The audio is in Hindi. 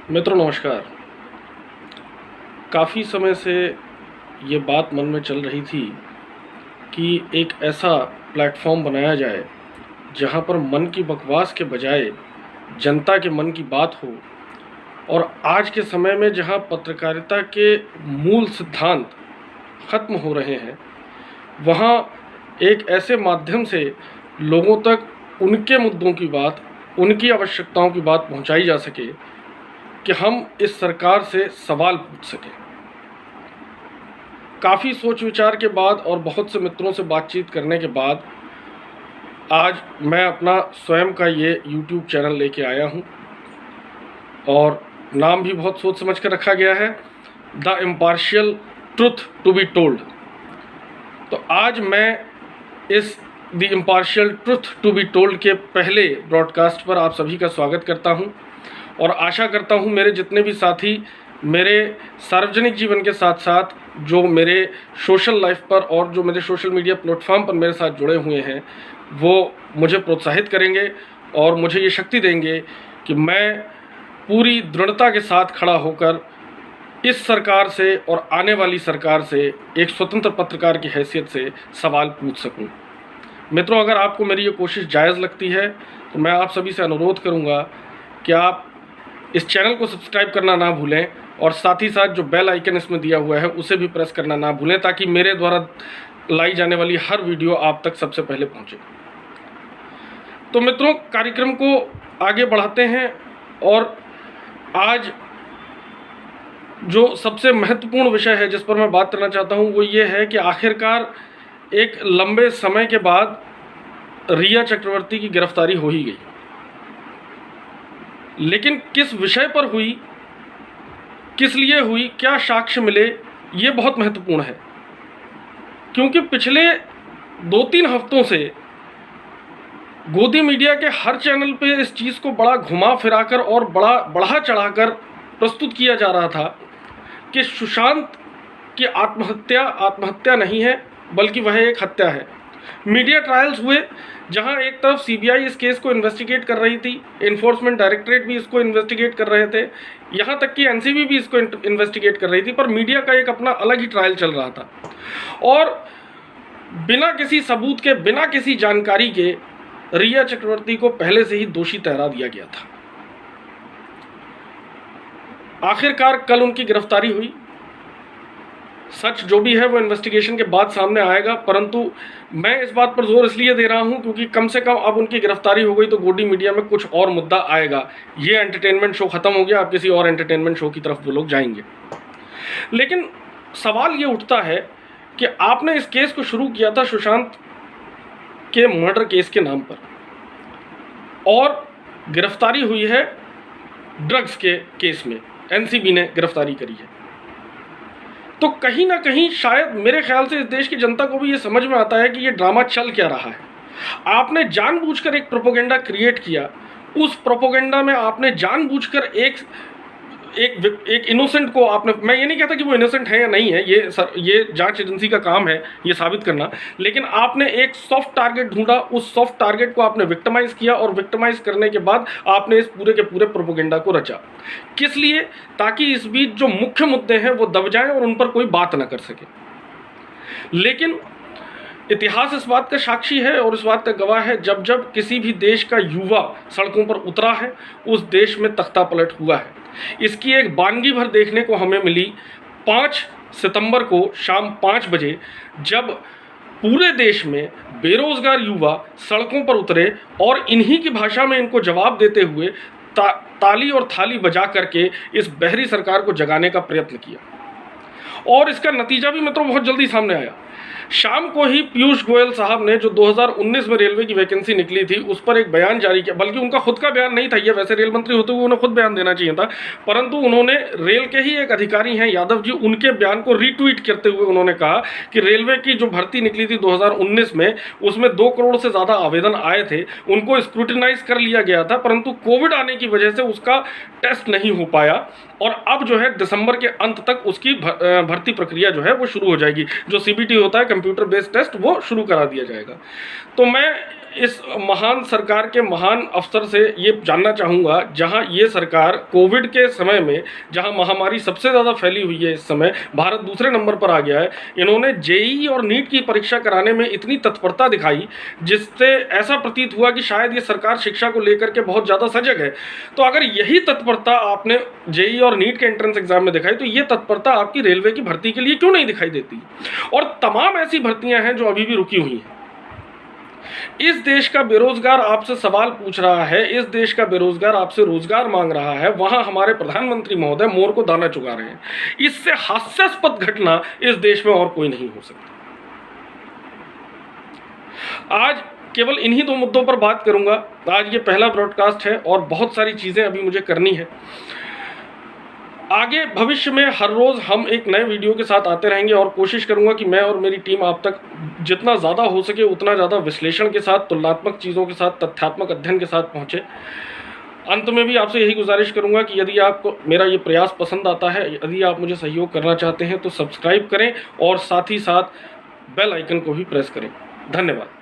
मित्रों नमस्कार। काफ़ी समय से ये बात मन में चल रही थी कि एक ऐसा प्लेटफॉर्म बनाया जाए जहाँ पर मन की बकवास के बजाय जनता के मन की बात हो। और आज के समय में जहाँ पत्रकारिता के मूल सिद्धांत ख़त्म हो रहे हैं, वहाँ एक ऐसे माध्यम से लोगों तक उनके मुद्दों की बात, उनकी आवश्यकताओं की बात पहुँचाई जा सके कि हम इस सरकार से सवाल पूछ सकें। काफ़ी सोच विचार के बाद और बहुत से मित्रों से बातचीत करने के बाद आज मैं अपना स्वयं का ये YouTube चैनल लेके आया हूँ और नाम भी बहुत सोच समझ कर रखा गया है, the impartial truth to be told. तो आज मैं इस the impartial truth to be told के पहले ब्रॉडकास्ट पर आप सभी का स्वागत करता हूँ और आशा करता हूँ मेरे जितने भी साथी मेरे सार्वजनिक जीवन के साथ साथ जो मेरे सोशल लाइफ पर और जो मेरे सोशल मीडिया प्लेटफॉर्म पर मेरे साथ जुड़े हुए हैं, वो मुझे प्रोत्साहित करेंगे और मुझे ये शक्ति देंगे कि मैं पूरी दृढ़ता के साथ खड़ा होकर इस सरकार से और आने वाली सरकार से एक स्वतंत्र पत्रकार की हैसियत से सवाल पूछ सकूं। मित्रों, अगर आपको मेरी ये कोशिश जायज़ लगती है तो मैं आप सभी से अनुरोध करूंगा कि आप इस चैनल को सब्सक्राइब करना ना भूलें और साथ ही साथ जो बेल आइकन इसमें दिया हुआ है उसे भी प्रेस करना ना भूलें, ताकि मेरे द्वारा लाई जाने वाली हर वीडियो आप तक सबसे पहले पहुंचे। तो मित्रों, कार्यक्रम को आगे बढ़ाते हैं और आज जो सबसे महत्वपूर्ण विषय है जिस पर मैं बात करना चाहता हूं वो ये है कि आखिरकार एक लंबे समय के बाद रिया चक्रवर्ती की गिरफ्तारी हो ही गई, लेकिन किस विषय पर हुई, किस लिए हुई, क्या साक्ष्य मिले, ये बहुत महत्वपूर्ण है। क्योंकि पिछले 2-3 हफ्तों से गोदी मीडिया के हर चैनल पे इस चीज़ को बड़ा घुमा फिराकर और बड़ा बढ़ा चढ़ाकर प्रस्तुत किया जा रहा था कि सुशांत की आत्महत्या नहीं है बल्कि वह एक हत्या है। मीडिया ट्रायल्स हुए जहां एक तरफ सीबीआई इस केस को इन्वेस्टिगेट कर रही थी, एनफोर्समेंट डायरेक्टरेट भी इसको इन्वेस्टिगेट कर रहे थे, यहां तक कि एनसीबी भी इसको इन्वेस्टिगेट कर रही थी, पर मीडिया का एक अपना अलग ही ट्रायल चल रहा था और बिना किसी सबूत के, बिना किसी जानकारी के रिया चक्रवर्ती को पहले से ही दोषी ठहरा दिया गया था। आखिरकार कल उनकी गिरफ्तारी हुई। सच जो भी है वो इन्वेस्टिगेशन के बाद सामने आएगा, परंतु मैं इस बात पर जोर इसलिए दे रहा हूं क्योंकि कम से कम अब उनकी गिरफ्तारी हो गई तो गोदी मीडिया में कुछ और मुद्दा आएगा। ये एंटरटेनमेंट शो खत्म हो गया, अब किसी और एंटरटेनमेंट शो की तरफ वो लोग जाएंगे। लेकिन सवाल ये उठता है कि आपने इस केस को शुरू किया था सुशांत के मर्डर केस के नाम पर और गिरफ्तारी हुई है ड्रग्स के केस में, एनसीबी ने गिरफ्तारी करी है। तो कहीं ना कहीं शायद मेरे ख्याल से इस देश की जनता को भी ये समझ में आता है कि ये ड्रामा चल क्या रहा है। आपने जानबूझकर एक प्रोपोगेंडा क्रिएट किया, उस प्रोपोगेंडा में आपने जानबूझकर एक इनोसेंट को आपने, मैं ये नहीं कहता कि वो इनोसेंट है या नहीं है, ये जांच एजेंसी का काम है ये साबित करना, लेकिन आपने एक सॉफ्ट टारगेट ढूंढा, उस सॉफ्ट टारगेट को आपने विक्टिमाइज किया और विक्टिमाइज करने के बाद आपने इस पूरे के पूरे प्रोपोगेंडा को रचा। किस लिए? ताकि इस बीच जो मुख्य मुद्दे हैं वो दब जाएं और उन पर कोई बात ना कर सके। लेकिन इतिहास इस बात का साक्षी है और इस बात का गवाह है, जब जब किसी भी देश का युवा सड़कों पर उतरा है उस देश में तख्ता पलट हुआ है। इसकी एक बानगी भर देखने को हमें मिली 5 सितंबर को शाम 5 बजे, जब पूरे देश में बेरोजगार युवा सड़कों पर उतरे और इन्हीं की भाषा में इनको जवाब देते हुए ताली और थाली बजा करके इस बहरी सरकार को जगाने का प्रयत्न किया। और इसका नतीजा भी मित्रों बहुत जल्दी सामने आया। शाम को ही पीयूष गोयल साहब ने, जो 2019 में रेलवे की वैकेंसी निकली थी उस पर एक बयान जारी किया, बल्कि उनका खुद का बयान नहीं था ये, वैसे रेल मंत्री होते हुए उन्हें खुद बयान देना चाहिए था, परंतु उन्होंने, रेल के ही एक अधिकारी हैं यादव जी, उनके बयान को रीट्वीट करते हुए उन्होंने कहा कि रेलवे की जो भर्ती निकली थी 2019 में, उसमें 2 करोड़ से ज़्यादा आवेदन आए थे, उनको स्क्रूटिनाइज कर लिया गया था, परंतु कोविड आने की वजह से उसका टेस्ट नहीं हो पाया और अब जो है दिसंबर के अंत तक उसकी भर्ती प्रक्रिया जो है वो शुरू हो जाएगी। जो सीबीटी होता है, कंप्यूटर बेस्ड टेस्ट, वो शुरू करा दिया जाएगा। तो मैं इस महान सरकार के महान अफसर से ये जानना चाहूँगा, जहाँ ये सरकार कोविड के समय में, जहाँ महामारी सबसे ज़्यादा फैली हुई है, इस समय भारत दूसरे नंबर पर आ गया है, इन्होंने जेईई और नीट की परीक्षा कराने में इतनी तत्परता दिखाई जिससे ऐसा प्रतीत हुआ कि शायद ये सरकार शिक्षा को लेकर के बहुत ज़्यादा सजग है। तो अगर यही तत्परता आपने जेईई और नीट के एंट्रेंस एग्जाम में दिखाई, तो ये तत्परता आपकी रेलवे की भर्ती के लिए क्यों नहीं दिखाई देती? और तमाम ऐसी भर्तियां हैं जो अभी भी रुकी हुई हैं। इस देश का बेरोजगार आपसे सवाल पूछ रहा है, इस देश का बेरोजगार आपसे रोजगार मांग रहा है, वहां हमारे प्रधानमंत्री महोदय मोर को दाना चुगा रहे हैं। इससे हास्यास्पद घटना इस देश में और कोई नहीं हो सकती। आज केवल इन्हीं दो मुद्दों पर बात करूंगा। आज ये पहला ब्रॉडकास्ट है और बहुत सारी चीजें अभी मुझे करनी है। आगे भविष्य में हर रोज़ हम एक नए वीडियो के साथ आते रहेंगे और कोशिश करूंगा कि मैं और मेरी टीम आप तक जितना ज़्यादा हो सके उतना ज़्यादा विश्लेषण के साथ, तुलनात्मक चीज़ों के साथ, तथ्यात्मक अध्ययन के साथ पहुँचे। अंत में भी आपसे यही गुजारिश करूंगा कि यदि आपको मेरा ये प्रयास पसंद आता है, यदि आप मुझे सहयोग करना चाहते हैं तो सब्सक्राइब करें और साथ ही साथ बेल आइकन को भी प्रेस करें। धन्यवाद।